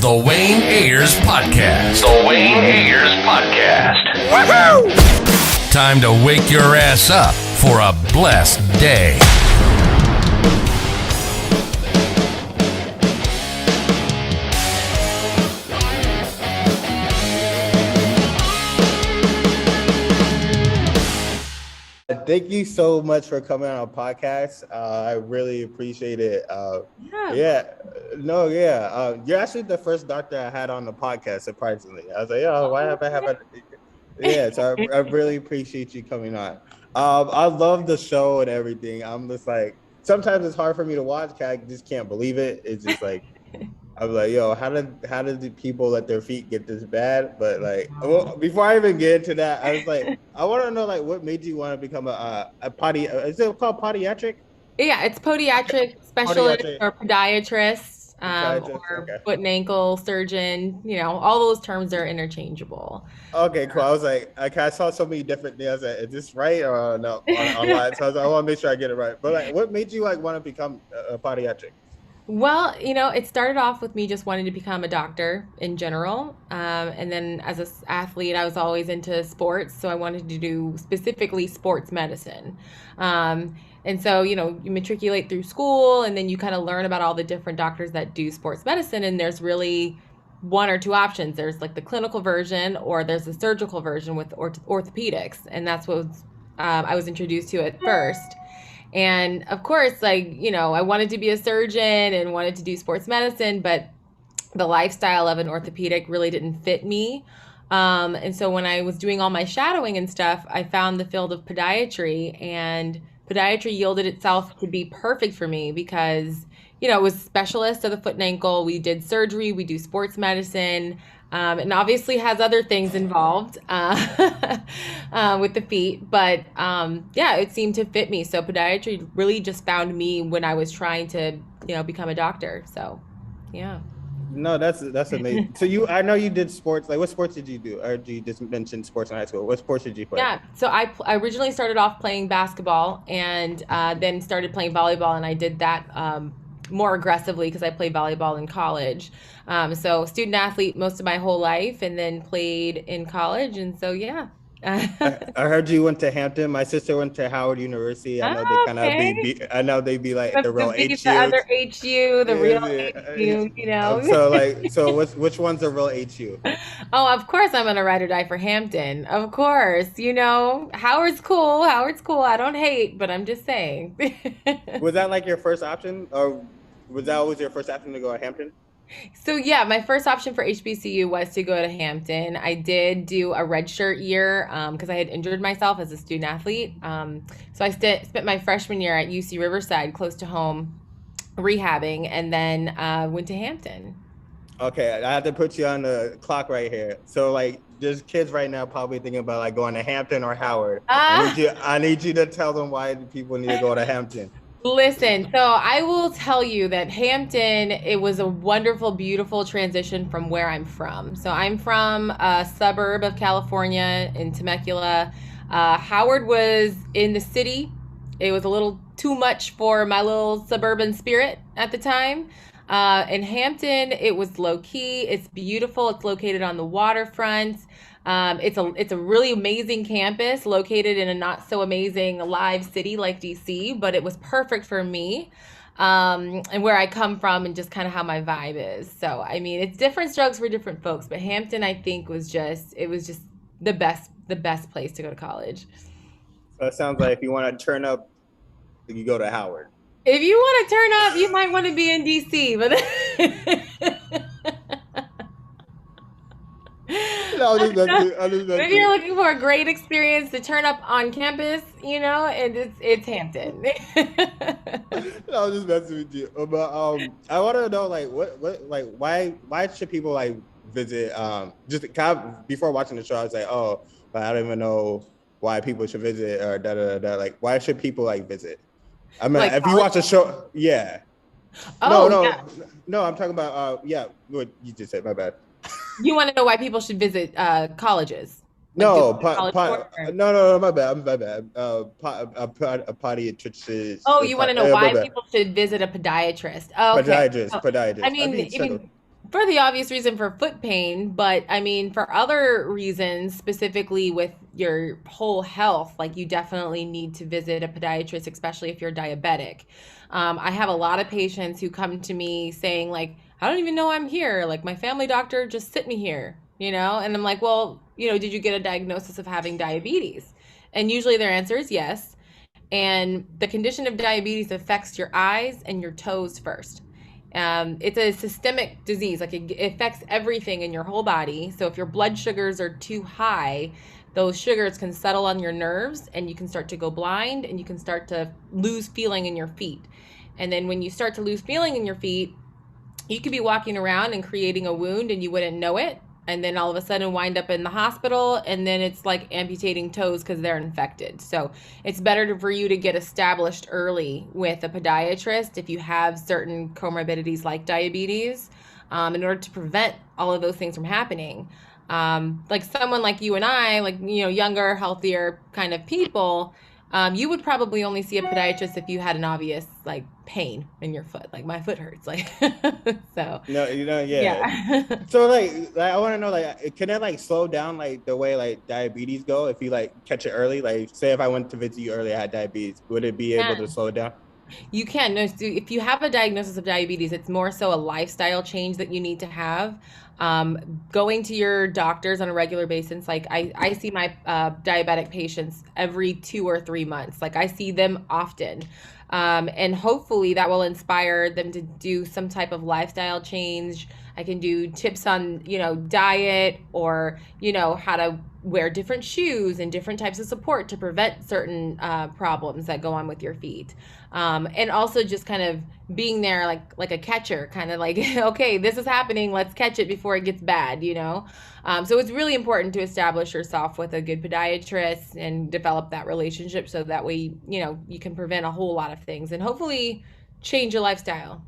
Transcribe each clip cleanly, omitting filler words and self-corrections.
The Wayne Ayers Podcast. The Wayne Ayers Podcast. Woohoo! Time to wake your ass up for a blessed day. Thank you so much for coming on our podcast. I really appreciate it. You're actually the first doctor I had on the podcast, surprisingly. I was like, why have I haven't? Yeah, so I really appreciate you coming on. I love the show and everything. I'm just like, sometimes it's hard for me to watch because I just can't believe it. It's just like, I'm like, how did the people let their feet get this bad? But like, before I even get into that, I was like, I want to know like what made you want to become a is it called podiatric? Yeah, it's podiatric specialist or podiatrist, or foot and ankle surgeon. You know, all those terms are interchangeable. Okay, cool. I was like, I saw so many different things. I was like, is this right or no online? So I was like, I want to make sure I get it right. But like, what made you like want to become a podiatric? Well, it started off with me just wanting to become a doctor in general. And then as an athlete, I was always into sports. So I wanted to do specifically sports medicine. And so, you matriculate through school and then you kind of learn about all the different doctors that do sports medicine. And there's really one or two options. There's like the clinical version or there's the surgical version with orthopedics. And that's what I was introduced to at first. And of course, like, I wanted to be a surgeon and wanted to do sports medicine, but the lifestyle of an orthopedic really didn't fit me. And so when I was doing all my shadowing and stuff, I found the field of podiatry, and podiatry yielded itself to be perfect for me because, it was specialist of the foot and ankle. We did surgery, we do sports medicine. And obviously has other things involved with the feet, but it seemed to fit me. So podiatry really just found me when I was trying to, become a doctor. So, yeah. No, that's amazing. So I know you did sports. Like, what sports did you do? Or did you just mention sports in high school? What sports did you play? Yeah, so I originally started off playing basketball and then started playing volleyball, and I did that more aggressively because I played volleyball in college. So student athlete most of my whole life, and then played in college. And so, yeah. I heard you went to Hampton. My sister went to Howard University. I know they kind of I know they be like the real HU. The other HU, the real HU, So which one's the real HU? Oh, of course I'm gonna ride or die for Hampton. Of course, Howard's cool. I don't hate, but I'm just saying. Was that like your first option, or was that always your first option to go to Hampton? So yeah, my first option for HBCU was to go to Hampton. I did do a redshirt year because I had injured myself as a student athlete. So I spent my freshman year at UC Riverside, close to home, rehabbing, and then went to Hampton. Okay, I have to put you on the clock right here. So like, there's kids right now probably thinking about like going to Hampton or Howard. I need you to tell them why people need to go to Hampton. Listen, so I will tell you that Hampton, it was a wonderful, beautiful transition from where I'm from. So I'm from a suburb of California in Temecula. Howard was in the city. It was a little too much for my little suburban spirit at the time. In Hampton, it was low key. It's beautiful. It's located on the waterfront. It's a really amazing campus located in a not so amazing live city like DC, but it was perfect for me, and where I come from and just kind of how my vibe is. So, I mean, it's different strokes for different folks, but Hampton, I think, was just the best place to go to college. So it sounds like if you want to turn up, you go to Howard. If you want to turn up, you might want to be in DC, but if you're looking for a great experience to turn up on campus, and it's Hampton. I was just messing with you, but I want to know why should people visit? Just kind of before watching the show, I was like, I don't even know why people should visit or da. Like, why should people visit? I mean, if you watch a show, yeah. No, I'm talking about what you just said. My bad. You want to know why people should visit colleges? No, my bad. A podiatrist. Oh, you want to know why people should visit a podiatrist? Oh, okay. Podiatrist. I mean, For the obvious reason for foot pain, but I mean, for other reasons, specifically with your whole health, like you definitely need to visit a podiatrist, especially if you're diabetic. I have a lot of patients who come to me saying, like, I don't even know I'm here. Like, my family doctor just sit me here, And I'm like, well, did you get a diagnosis of having diabetes? And usually their answer is yes. And the condition of diabetes affects your eyes and your toes first. It's a systemic disease, like it affects everything in your whole body. So if your blood sugars are too high, those sugars can settle on your nerves and you can start to go blind and you can start to lose feeling in your feet. And then when you start to lose feeling in your feet, you could be walking around and creating a wound and you wouldn't know it. And then all of a sudden wind up in the hospital, and then it's like amputating toes because they're infected. So it's better for you to get established early with a podiatrist if you have certain comorbidities like diabetes, in order to prevent all of those things from happening. Like someone like you and I, like, younger, healthier kind of people, you would probably only see a podiatrist if you had an obvious like pain in your foot, like my foot hurts, like so. No, yeah. Yeah. So like I want to know, like, can it like slow down like the way like diabetes go if you like catch it early? Like, say if I went to visit you early, I had diabetes, would it be able to slow it down? You can. No, so if you have a diagnosis of diabetes, it's more so a lifestyle change that you need to have. Going to your doctors on a regular basis. Like I see my diabetic patients every 2 or 3 months. Like I see them often. And hopefully that will inspire them to do some type of lifestyle change. I can do tips on, diet, or, how to wear different shoes and different types of support to prevent certain problems that go on with your feet. And also just kind of being there like a catcher, kind of like, okay, this is happening, let's catch it before it gets bad. So it's really important to establish yourself with a good podiatrist and develop that relationship so that way, you can prevent a whole lot of things and hopefully change your lifestyle.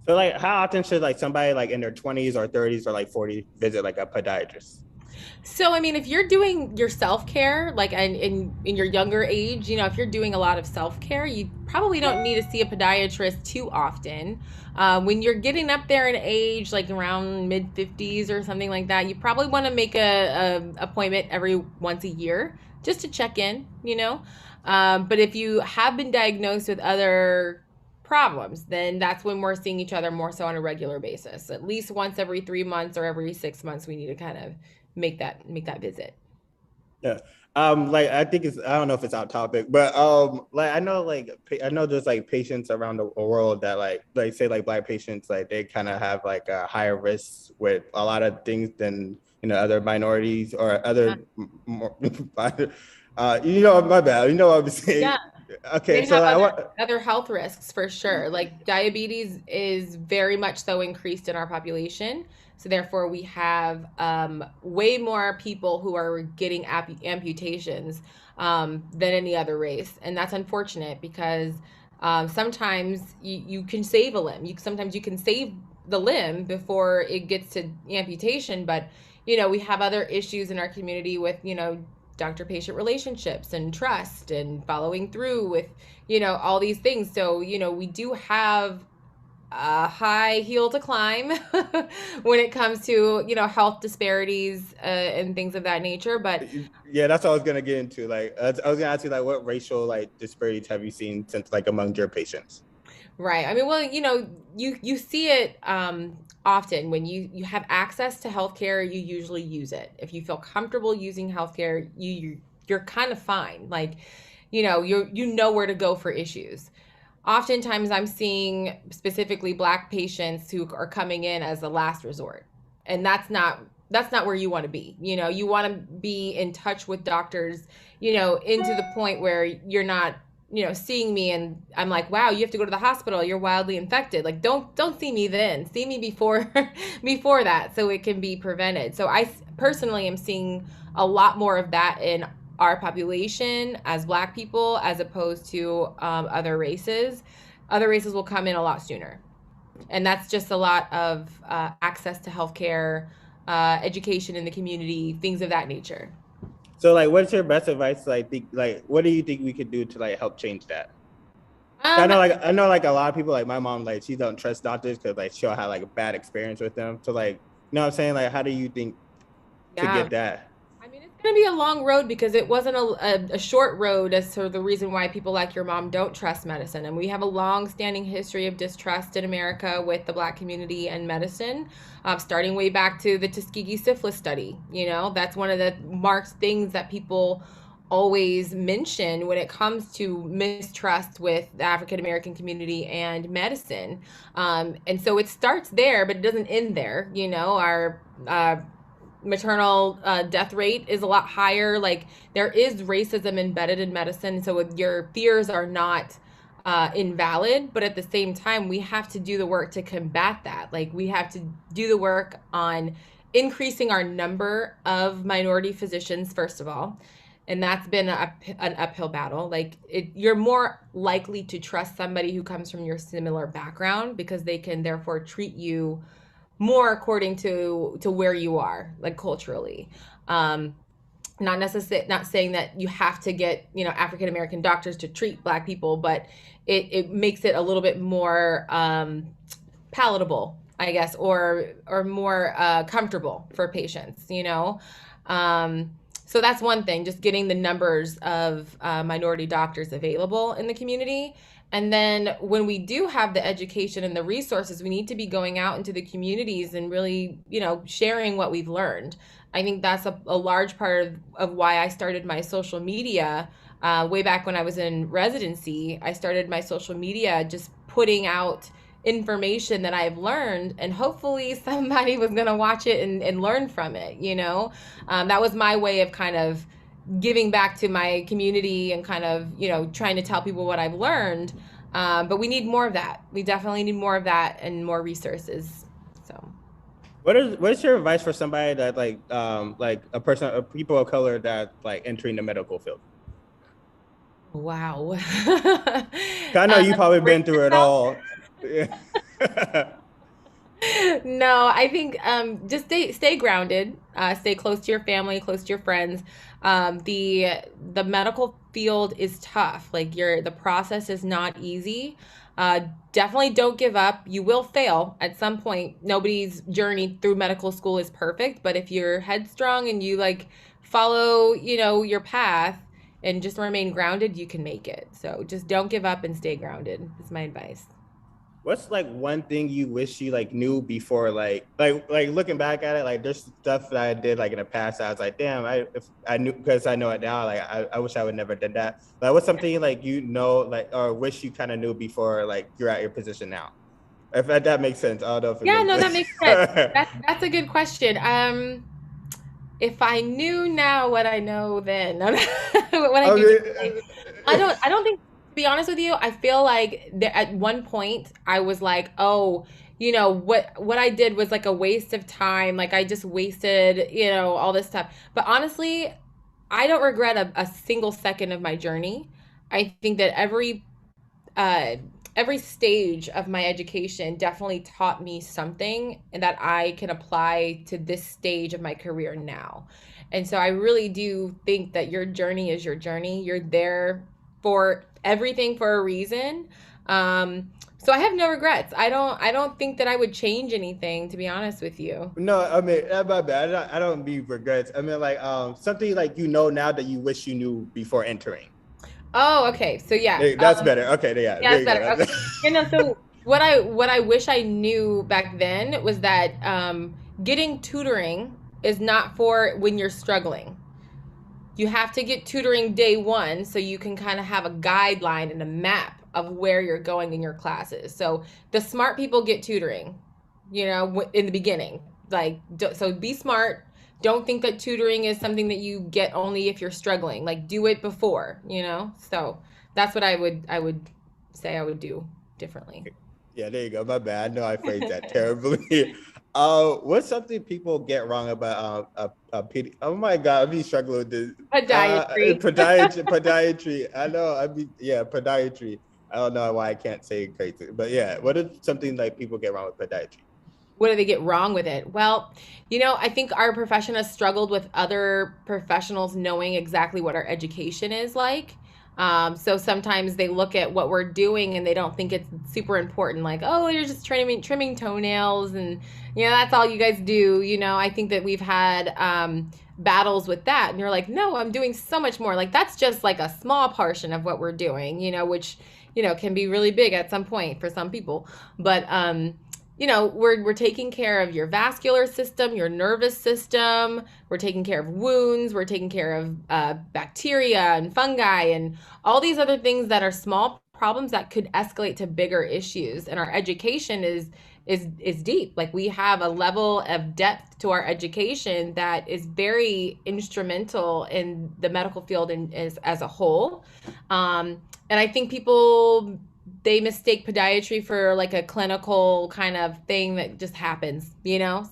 So like, how often should like somebody like in their 20s or 30s or like 40 visit like a podiatrist? So, I mean, if you're doing your self-care, like in your younger age, if you're doing a lot of self-care, you probably don't need to see a podiatrist too often. When you're getting up there in age, like around mid 50s or something like that, you probably want to make a appointment every once a year just to check in. But if you have been diagnosed with other problems, then that's when we're seeing each other more so on a regular basis. At least once every 3 months or every 6 months, we need to kind of make that visit. Yeah. Like I think I don't know if it's out topic, but like I know there's like patients around the world that like say like Black patients, like they kind of have like a higher risk with a lot of things than other minorities or other more, my bad, what I'm saying. Yeah. Okay, They so have other health risks for sure. Like diabetes is very much so increased in our population. So therefore we have way more people who are getting amputations than any other race. And that's unfortunate because sometimes you can save a limb. Sometimes you can save the limb before it gets to amputation. But, we have other issues in our community with, doctor-patient relationships and trust and following through with, all these things. So, we do have a high hill to climb when it comes to, health disparities and things of that nature. But yeah, that's what I was gonna get into. Like, I was gonna ask you, like, what racial like disparities have you seen since like among your patients? right. I mean, well, you see it often when you have access to healthcare, you usually use it. If you feel comfortable using healthcare, you're kind of fine. Like, you know where to go for issues. Oftentimes I'm seeing specifically Black patients who are coming in as a last resort. And that's not where you want to be. You want to be in touch with doctors, into the point where you're not, seeing me and I'm like, wow, you have to go to the hospital, you're wildly infected. Like, don't see me then. See me before before that, so it can be prevented. So I personally am seeing a lot more of that in our population as Black people as opposed to other races. Other races will come in a lot sooner. And that's just a lot of access to healthcare, education in the community, things of that nature. So like, what's your best advice? Like, what do you think we could do to like help change that? Um, I know like a lot of people, like my mom, like she don't trust doctors because like she'll have like a bad experience with them. So like, you know what I'm saying? Like, how do you think to yeah. get that? I mean, it's going to be a long road because it wasn't a short road as to the reason why people like your mom don't trust medicine. And we have a long standing history of distrust in America with the Black community and medicine, starting way back to the Tuskegee syphilis study. You know, that's one of the marked things that people always mention when it comes to mistrust with the African American community and medicine. And so it starts there, but it doesn't end there. You know, our maternal death rate is a lot higher. Like there is racism embedded in medicine, so your fears are not invalid, but at the same time we have to do the work to combat that. Like we have to do the work on increasing our number of minority physicians first of all, and that's been an uphill battle. Like you're more likely to trust somebody who comes from your similar background because they can therefore treat you more according to where you are, like culturally. Not saying that you have to get, you know, African American doctors to treat Black people, but it makes it a little bit more palatable, I guess, or more comfortable for patients, you know. So that's one thing, just getting the numbers of minority doctors available in the community. And then when we do have the education and the resources, we need to be going out into the communities and really, you know, sharing what we've learned. I think that's a large part of why I started my social media. Way back when I was in residency, I started my social media just putting out information that I've learned, and hopefully somebody was going to watch it and learn from it, you know. That was my way of kind of giving back to my community and kind of, you know, trying to tell people what I've learned. But we need more of that. We definitely need more of that and more resources. So What's your advice for somebody that like a person, people of color that like entering the medical field? wow. I know you've probably been Rate through it yourself. all. No, I think just stay grounded, stay close to your family, close to your friends. The medical field is tough. Like the process is not easy. Definitely don't give up. You will fail at some point. Nobody's journey through medical school is perfect, but if you're headstrong and you like follow, you know, your path and just remain grounded, you can make it. So just don't give up and stay grounded is my advice. What's like one thing you wish you like knew before, like looking back at it, like there's stuff that I did like in the past. I was like, damn, if I knew, because I know it now. Like I wish I would never did that. Like what's something like, you know, like, or wish you kind of knew before, like you're at your position now. If that makes sense. I don't know if it Yeah, makes no, that makes sense. sense. That's a good question. If I knew now what I know then, what I I do mean, today, I don't think, to be honest with you, I feel like at one point I was like, oh, you know, what I did was like a waste of time. Like I just wasted, you know, all this stuff. But honestly, I don't regret a single second of my journey. I think that uh, every stage of my education definitely taught me something and that I can apply to this stage of my career now. And so I really do think that your journey is your journey. You're there for everything for a reason. So I have no regrets. I don't think that I would change anything, to be honest with you. no, I mean, my bad. I don't mean regrets. I mean like something like, you know, now that you wish you knew before entering. Oh, okay. So yeah. That's better. Okay, yeah, Yeah, there it's you better. go. Okay. You know, so what I wish I knew back then was that getting tutoring is not for when you're struggling. You have to get tutoring day one so you can kind of have a guideline and a map of where you're going in your classes. So the smart people get tutoring, you know, in the beginning. Like, so be smart. Don't think that tutoring is something that you get only if you're struggling. Like, do it before, you know. So that's what I would say I would do differently. Yeah, there you go. My bad. I know I phrased that terribly. What's something people get wrong about oh my God, I've been struggling with this. Podiatry. Podiatry. I know. I mean, yeah, podiatry. I don't know why I can't say it crazy, but yeah, what is something like people get wrong with podiatry? What do they get wrong with it? Well, you know, I think our profession has struggled with other professionals knowing exactly what our education is like. So sometimes they look at what we're doing and they don't think it's super important. Like, oh, you're just trimming toenails, and that's all you guys do. I think that we've had battles with that, and you're like, no, I'm doing so much more. Like that's just like a small portion of what we're doing. Which can be really big at some point for some people, but we're taking care of your vascular system, your nervous system. We're taking care of wounds. We're taking care of bacteria and fungi and all these other things that are small problems that could escalate to bigger issues. And our education is deep. Like we have a level of depth to our education that is very instrumental in the medical field and as a whole. And I think they mistake podiatry for like a clinical kind of thing that just happens,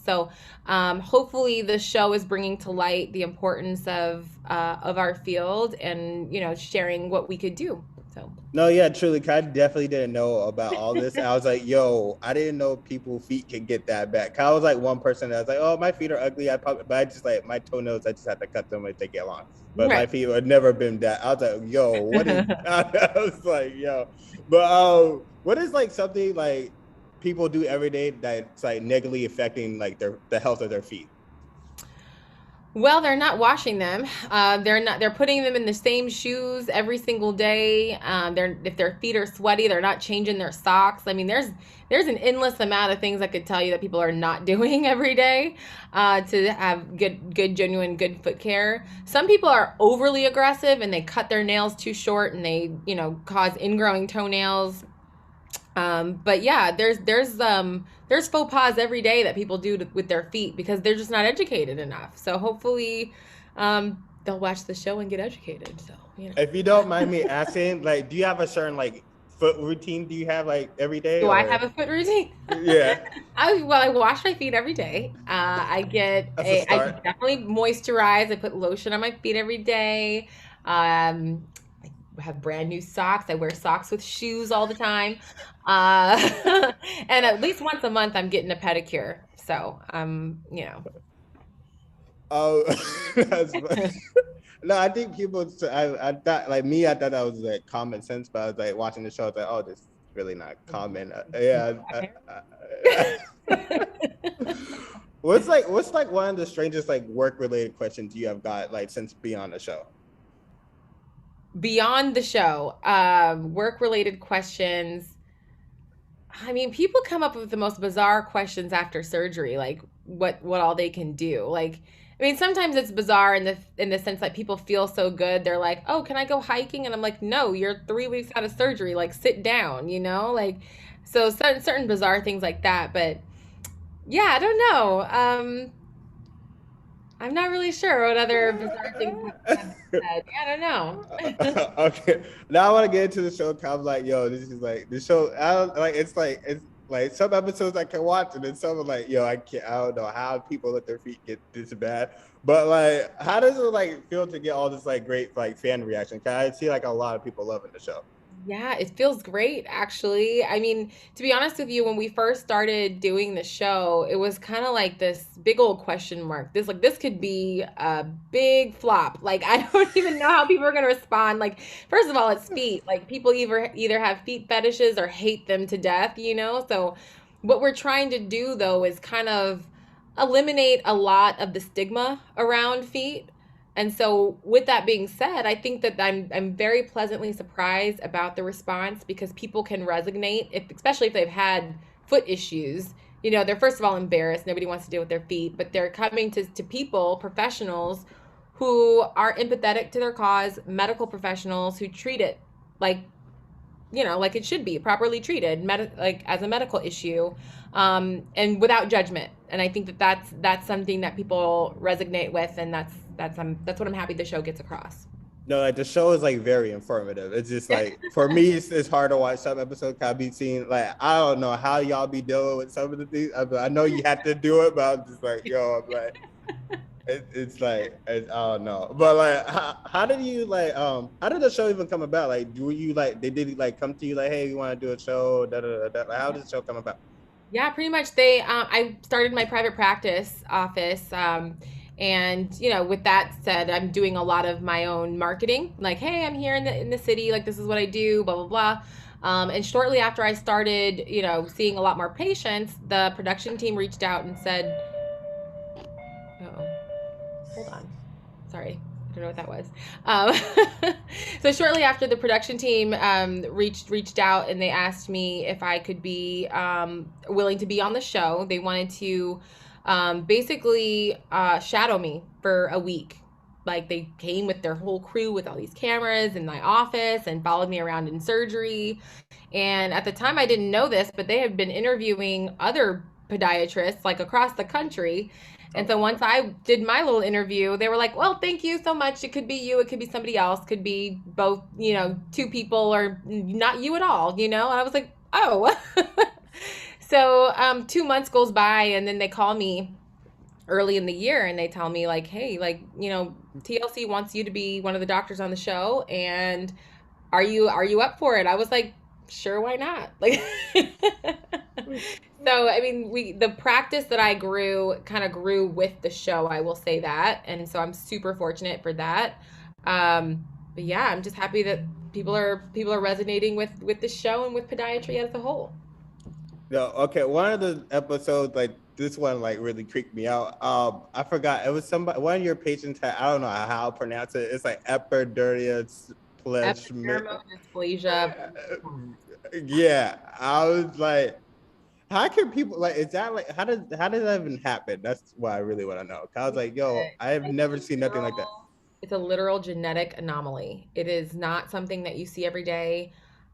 So hopefully the show is bringing to light the importance of our field and sharing what we could do. So no, yeah, truly, I definitely didn't know about all this. I was like, yo, I didn't know people's feet could get that bad. I was like one person that was like, oh, my feet are ugly. But I just like my toenails, I just have to cut them if they get long. But my feet have never been that. I was like, yo, what is? I was like, yo, but what is like something like people do every day that's like negatively affecting like the health of their feet? Well, they're not washing them. They're putting them in the same shoes every single day. If their feet are sweaty, they're not changing their socks. I mean, there's an endless amount of things I could tell you that people are not doing every day to have good, genuine, good foot care. Some people are overly aggressive and they cut their nails too short and they, cause ingrowing toenails. But yeah, there's faux pas every day that people do with their feet because they're just not educated enough. So hopefully, they'll watch the show and get educated. So, If you don't mind me asking, like, do you have a certain like foot routine? Do you have like every day? Do I have a foot routine? Yeah. I wash my feet every day. I definitely moisturize. I put lotion on my feet every day. I have brand new socks. I wear socks with shoes all the time. And at least once a month I'm getting a pedicure. So, Oh, that's funny. No, I think people, I thought, like me, I thought that was like common sense, but I was like watching the show, I was like, oh, this is really not common. Yeah. What's like one of the strangest like work-related questions you have got like since being on the show? Beyond the show, work-related questions. I mean, people come up with the most bizarre questions after surgery, like what all they can do. Like, I mean, sometimes it's bizarre in the sense that people feel so good. They're like, "Oh, can I go hiking?" And I'm like, "No, you're 3 weeks out of surgery. Like, sit down." Like, so certain bizarre things like that. But yeah, I don't know. I'm not really sure what other bizarre things have said. Yeah, I don't know. Okay, now I want to get into the show. I'm like, yo, this is like the show. I don't like. It's like some episodes I can watch, and then some are like, yo, I can't. I don't know how people let their feet get this bad. But like, how does it like feel to get all this like great like fan reaction? 'Cause I see like a lot of people loving the show. Yeah, it feels great, actually. I mean, to be honest with you, when we first started doing the show, it was kind of like this big old question mark. This could be a big flop. Like, I don't even know how people are going to respond. Like, first of all, it's feet. Like, people either have feet fetishes or hate them to death, So what we're trying to do, though, is kind of eliminate a lot of the stigma around feet. And so with that being said, I think that I'm very pleasantly surprised about the response because people can resonate, especially if they've had foot issues. They're first of all embarrassed. Nobody wants to deal with their feet, but they're coming to people, professionals who are empathetic to their cause, medical professionals who treat it like it should be properly treated, like as a medical issue, and without judgment. And I think that's something that people resonate with, and that's what I'm happy the show gets across. No, like the show is like very informative. It's just like for me, it's hard to watch some episodes. I'll be seeing like I don't know how y'all be dealing with some of the things. I know you had to do it, but I'm just like, yo, I'm like, it's like I don't know. But like, how did you like? How did the show even come about? Like, do you like they did like come to you like, hey, we want to do a show? Da, da, da, da. Like, how did the show come about? Yeah, pretty much. I started my private practice office. And, with that said, I'm doing a lot of my own marketing. Like, hey, I'm here in the city. Like, this is what I do, blah, blah, blah. And shortly after I started, seeing a lot more patients, the production team reached out and said, oh, hold on. Sorry. I don't know what that was. So shortly after, the production team reached out and they asked me if I could be willing to be on the show. They wanted to basically shadow me for a week. Like, they came with their whole crew with all these cameras in my office and followed me around in surgery. And at the time, I didn't know this, but they had been interviewing other podiatrists like across the country. And so once I did my little interview, they were like, well, thank you so much. It could be you. It could be somebody else. Could be both, two people or not you at all, And I was like, oh. So 2 months goes by and then they call me early in the year and they tell me like, hey, like, TLC wants you to be one of the doctors on the show. And are you up for it? I was like, sure, why not? Like, so, I mean, the practice that I kind of grew with the show, I will say that. And so I'm super fortunate for that. But yeah, I'm just happy that people are resonating with the show and with podiatry as a whole. No, okay. One of the episodes, like this one, like really creeped me out. I forgot, it was somebody, one of your patients had, I don't know how to pronounce it. It's like epidermolysis. Epidermodysplasia. Yeah, I was like, how can people like? Is that like how does that even happen? That's what I really want to know. I was like, yo, I have never seen nothing like that. It's a literal genetic anomaly. It is not something that you see every day.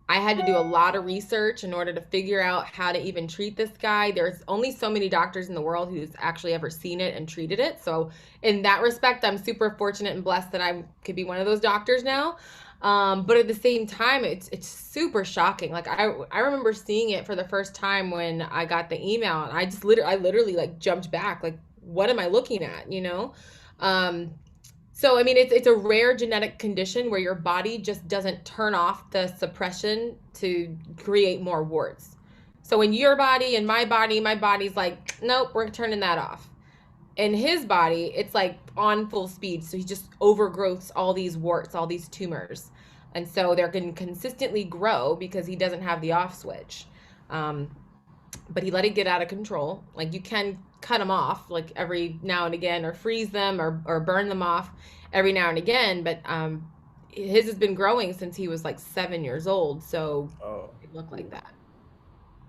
I had to do a lot of research in order to figure out how to even treat this guy. There's only so many doctors in the world who's actually ever seen it and treated it. So in that respect, I'm super fortunate and blessed that I could be one of those doctors now. But at the same time, it's super shocking. Like I remember seeing it for the first time when I got the email, and I literally like jumped back. Like, what am I looking at? So I mean, it's a rare genetic condition where your body just doesn't turn off the suppression to create more warts. So in your body and my body's like, nope, we're turning that off. In his body, it's like on full speed. So he just overgrowths all these warts, all these tumors. And so they're going to consistently grow because he doesn't have the off switch. But he let it get out of control. Like, you can cut them off like every now and again, or freeze them or burn them off every now and again. But his has been growing since he was like 7 years old. So it looked like that.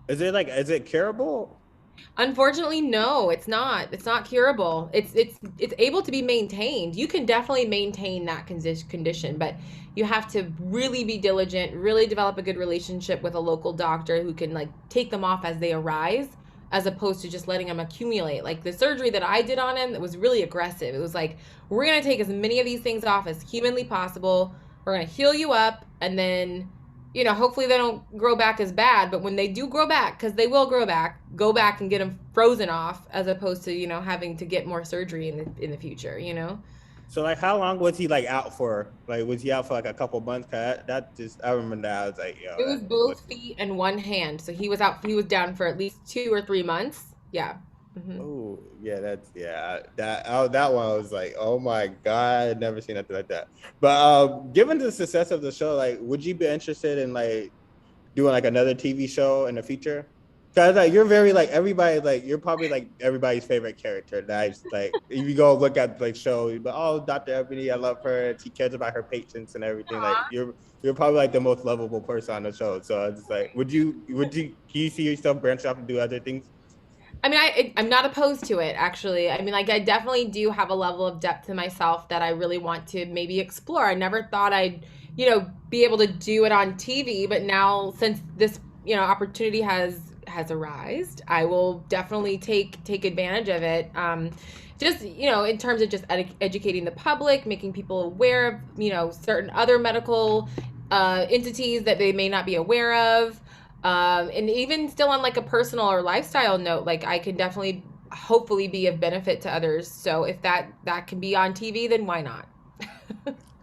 Is it curable? Unfortunately, no, it's not. It's not curable. It's able to be maintained. You can definitely maintain that condition, but you have to really be diligent, really develop a good relationship with a local doctor who can like take them off as they arise, as opposed to just letting them accumulate. Like the surgery that I did on him, it was really aggressive. It was like, we're going to take as many of these things off as humanly possible. We're going to heal you up, and then hopefully they don't grow back as bad, but when they do grow back, because they will grow back, go back and get them frozen off, as opposed to, having to get more surgery in the future, So like, how long was he like out for? Like, was he out for like a couple months? I remember that. I was like, yo. It was both feet and one hand. So he was down for at least 2 or 3 months. Yeah. Mm-hmm. Oh, yeah, that one was like, oh my God, I'd never seen nothing like that. But given the success of the show, like, would you be interested in like doing like another TV show in the future? Because like you're very like everybody, like you're probably like everybody's favorite character. That like if you go look at like shows, but Dr. Ebonie, I love her. She cares about her patients and everything. Like you're probably like the most lovable person on the show. So it's just like, can you see yourself branch off and do other things? I mean, I'm not opposed to it, actually. I mean, like, I definitely do have a level of depth to myself that I really want to maybe explore. I never thought I'd, be able to do it on TV, but now since this, opportunity has arisen, I will definitely take advantage of it. Just, in terms of just educating the public, making people aware of, certain other medical entities that they may not be aware of. And even still on like a personal or lifestyle note, like I can definitely hopefully be of benefit to others. So if that can be on TV, then why not?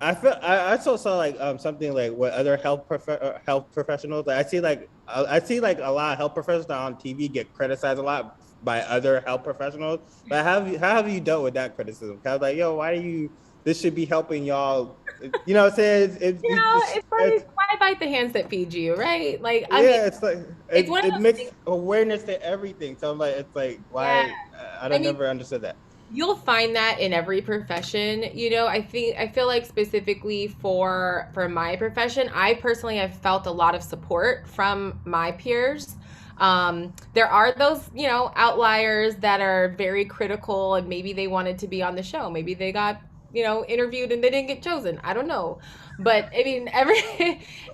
I also saw like something like what other health professionals. Like, I see like a lot of health professionals on TV get criticized a lot by other health professionals. But how have you dealt with that criticism? Cause like, yo, why do you? This should be helping y'all. You know what I'm saying? It's just It's like, why bite the hands that feed you, right? Like, I mean, yeah, it's like it's one of it those makes things. awareness to everything. So I'm like, it's like Yeah. why I I don't mean, never understood that. you'll find that in every profession. I feel like specifically for my profession, I personally have felt a lot of support from my peers. There are those, outliers that are very critical, and maybe they wanted to be on the show. Maybe they got, interviewed and they didn't get chosen. I don't know. But I mean,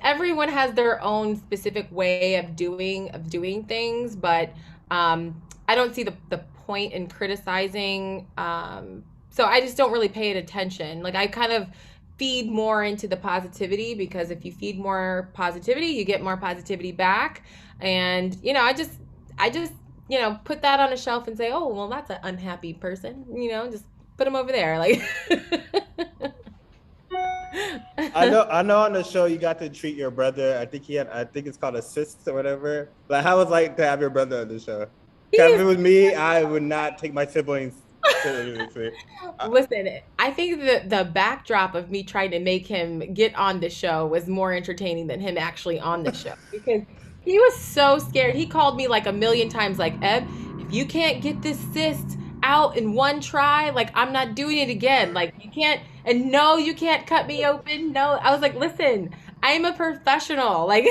everyone has their own specific way of doing things, but I don't see the point in criticizing. So I just don't really pay it attention. Like, I kind of feed more into the positivity, because if you feed more positivity, you get more positivity back. And I just put that on a shelf and say, oh well, that's an unhappy person. Just put them over there. Like, I know on the show you got to treat your brother. I think it's called a cyst or whatever. Like how was it like to have your brother on the show? he Cause if is it was me, I would not take my siblings seriously. Listen, I think the backdrop of me trying to make him get on the show was more entertaining than him actually on the show, because he was so scared. He called me like a million times, like, Eb, if you can't get this cyst out in one try, like, I'm not doing it again. Like, you can't, and no, you can't cut me open. No, I was like, listen, I'm a professional. Like,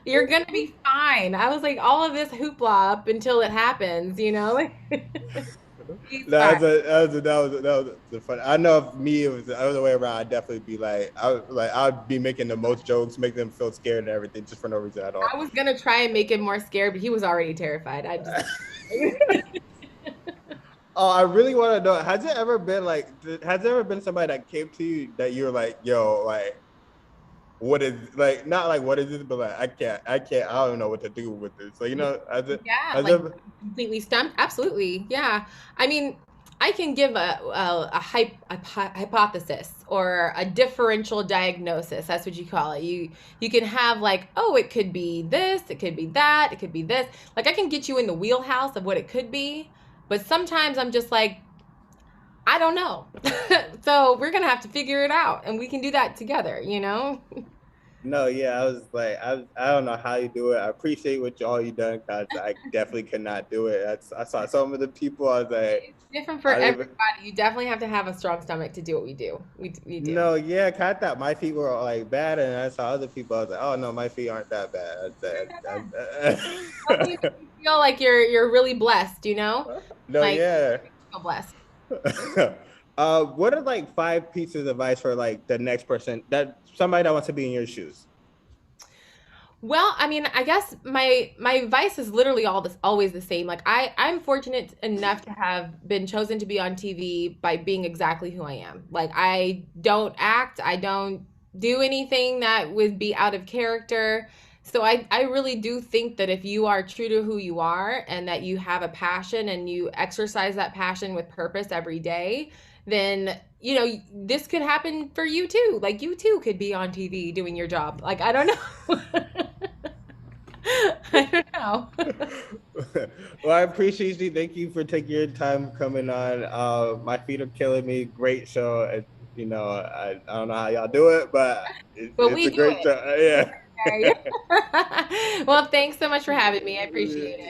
you're gonna be fine. I was like, all of this hoopla up until it happens, like, he's fine. That was the fun. I know if me it was the other way around, I'd definitely be I'd be making the most jokes, make them feel scared and everything just for no reason at I all. was gonna try and make him more scared, but he was already terrified. I just Oh, I really want to know. Has there ever been somebody that came to you that you were like, yo, like, what is like not like what is this, but like I can't, I don't know what to do with this. So yeah, has like, it completely stumped. Absolutely, yeah. I mean, I can give a hypothesis or a differential diagnosis. That's what you call it. You can have, like, oh, it could be this, it could be that, it could be this. Like, I can get you in the wheelhouse of what it could be, but sometimes I'm just like, I don't know. So we're gonna have to figure it out, and we can do that together. No, yeah, I was like, I don't know how you do it. I appreciate all you done, cause I definitely could not do it. I saw some of the people. I was like, It's different for I didn't even. everybody. You definitely have to have a strong stomach to do what we do. We do. No, yeah, 'cause I thought my feet were like bad, and I saw other people. I was like, oh no, my feet aren't that bad. Hopefully, it makes you feel like you're really blessed. No, Like, yeah. feel blessed. What are like 5 pieces of advice for like the next person that somebody that wants to be in your shoes? Well, I mean, I guess my advice is literally always the same. Like, I'm fortunate enough to have been chosen to be on TV by being exactly who I am. Like, I don't act, I don't do anything that would be out of character. So I really do think that if you are true to who you are, and that you have a passion and you exercise that passion with purpose every day, then this could happen for you too. Like, you too could be on TV doing your job. Like, I don't know. I don't know. Well, I appreciate you. Thank you for taking your time coming on. My feet are killing me. Great show. I don't know how y'all do it, but But it's we a do great it. show. Yeah. Okay. Well, thanks so much for having me. I appreciate it.